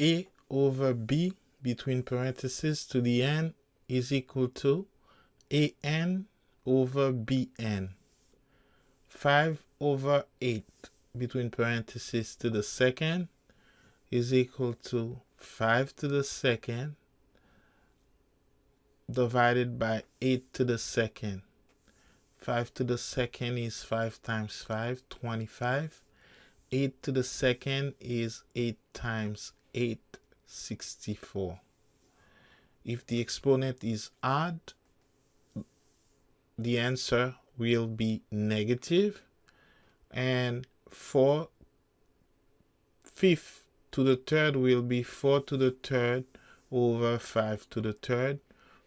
a over b between parentheses to the n is equal to an over bn. 5 over 8 between parentheses to the second is equal to 5 to the second divided by 8 to the second. 5 to the second is 5 times 5, 25. 8 to the second is 8 times 8, 64. If the exponent is odd, the answer will be negative, and 4 fifth to the third will be 4 to the third over 5 to the third.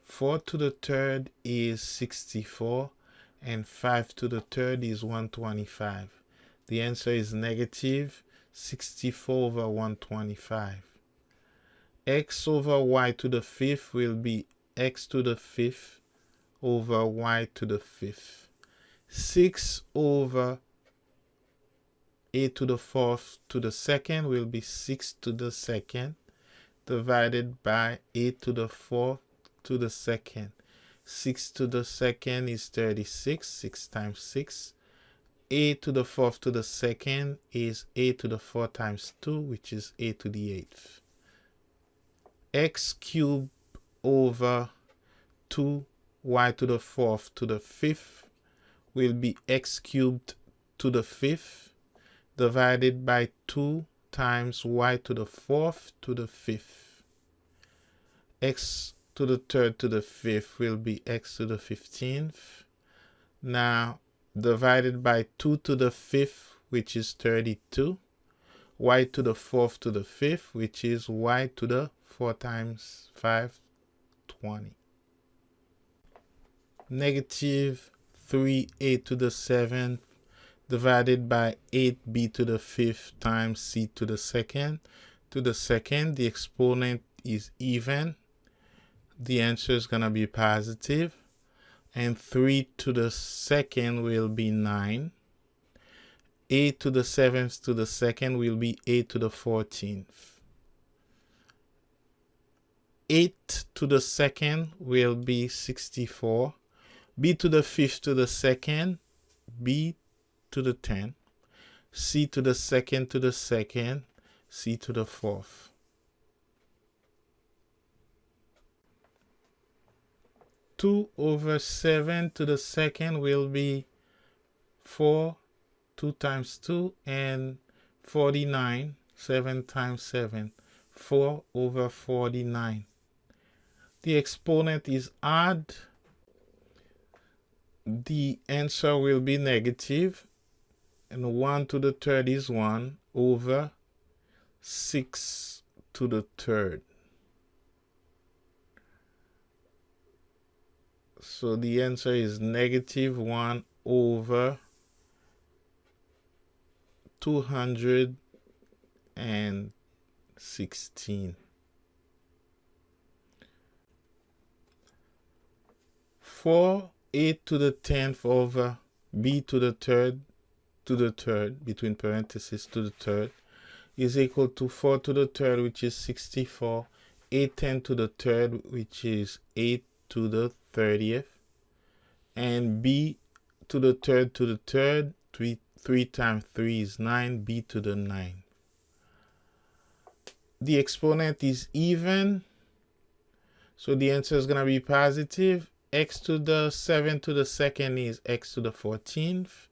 4 to the third is 64, and 5 to the third is 125. The answer is negative 64 over 125. X over y to the fifth will be x to the fifth over y to the fifth. 6 over a to the fourth to the second will be 6 to the second divided by a to the fourth to the second. 6 to the second is 36, 6 times 6. A to the fourth to the second is a to the 4 times 2, which is a to the 8th. X cubed over 2y to the fourth to the fifth will be x cubed to the fifth divided by 2 times y to the fourth to the fifth. X to the third to the fifth will be x to the 15th. Now, divided by 2 to the fifth, which is 32. Y to the fourth to the fifth, which is y to the 4 times 5, 20. Negative 3a to the 7th divided by 8b to the 5th times c to the second. To the second, the exponent is even. The answer is going to be positive. And 3 to the second will be 9. A to the 7th to the second will be a to the 14th. 8 to the second will be 64. B to the 5th to the second, B to the 10th. C to the second to the second, C to the 4th. Two over 7 to the second will be 4, 2 times 2, and 49, 7 times 7, 4 over 49. The exponent is odd. The answer will be negative, and 1 to the third is 1 over 6 to the third. So the answer is negative 1 over 216. 4 a to the 10th over b to the third between parentheses to the third is equal to 4 to the third, which is 64, a 10 to the third, which is 8 to the 30th, and b to the third 3 times 3 is 9, b to the 9. The exponent is even, so the answer is going to be positive. X to the 7 to the second is x to the 14th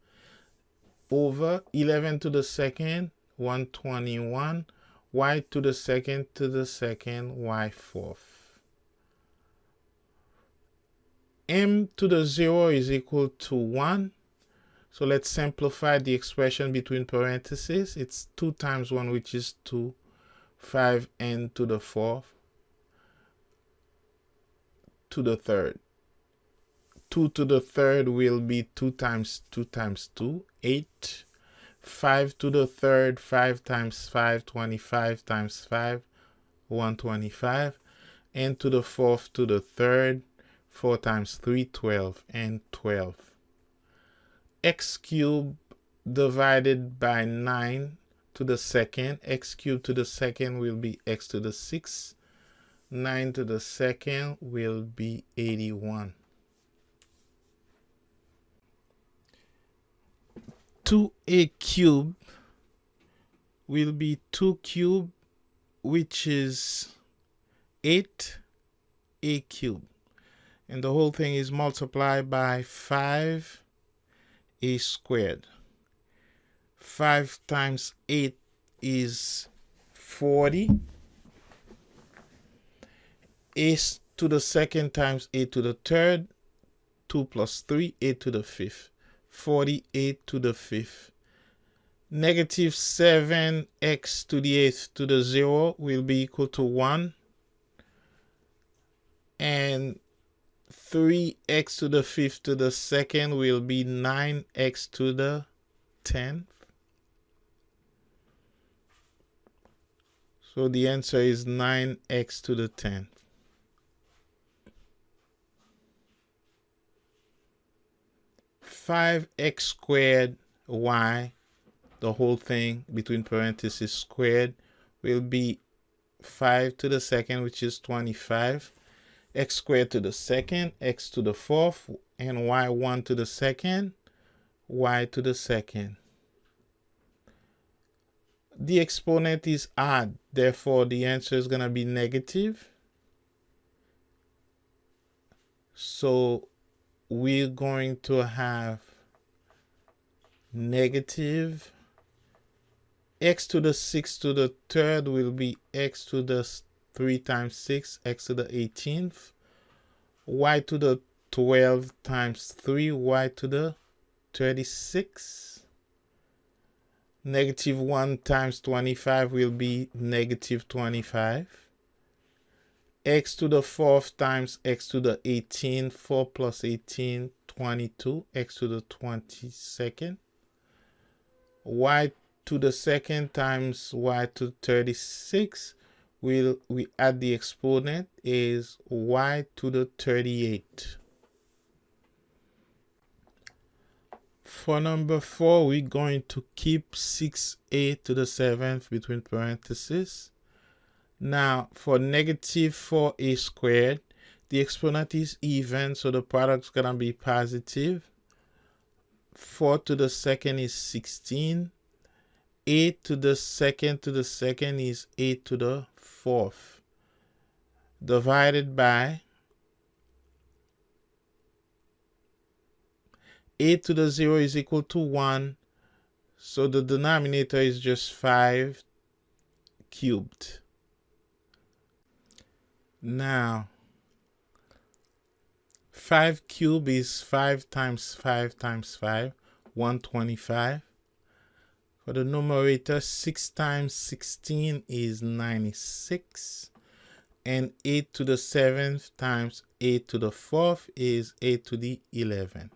over 11 to the second, 121, y to the second y 4th. M to the 0 is equal to 1. So let's simplify the expression between parentheses. It's 2 times 1, which is 2, 5n to the 4th to the third. 2 to the third will be 2 times 2 times 2, 8. 5 to the third, 5 times 5, 25 times 5, 125. And to the fourth to the third, 4 times 3, 12, and 12. X cubed divided by 9 to the second. X cubed to the second will be x to the 6. 9 to the second will be 81. 2a cubed will be 2 cubed, which is 8a cubed. And the whole thing is multiplied by 5a squared. 5 times 8 is 40. A to the second times a to the third. 2 plus 3, a to the fifth. 48 to the fifth. Negative 7x to the eighth to the 0 will be equal to 1. And 3x to the fifth to the second will be 9x to the 10th. So the answer is 9x to the 10th. Five x squared y, the whole thing between parentheses squared, will be 5 to the second, which is 25. X squared to the second, x to the fourth, and y1 to the second, y to the second. The exponent is odd, therefore the answer is going to be negative. So we're going to have negative x to the 6 to the third will be x to the 3 times 6, x to the 18th. Y to the 12 times 3, y to the 36. Negative 1 times 25 will be negative 25. X to the 4th times x to the 18, 4 plus 18, 22, x to the 22nd. Y to the second times y to 36, we add the exponent, is y to the 38. For number 4, we're going to keep 6a to the 7th between parentheses. Now, for negative 4a squared, the exponent is even, so the product's going to be positive. 4 to the second is 16. 8 to the second is 8 to the fourth. Divided by 8 to the 0 is equal to 1. So the denominator is just 5 cubed. Now, 5 cubed is 5 times 5 times 5, 125. For the numerator, 6 times 16 is 96. And 8 to the 7th times 8 to the 4th is 8 to the 11th.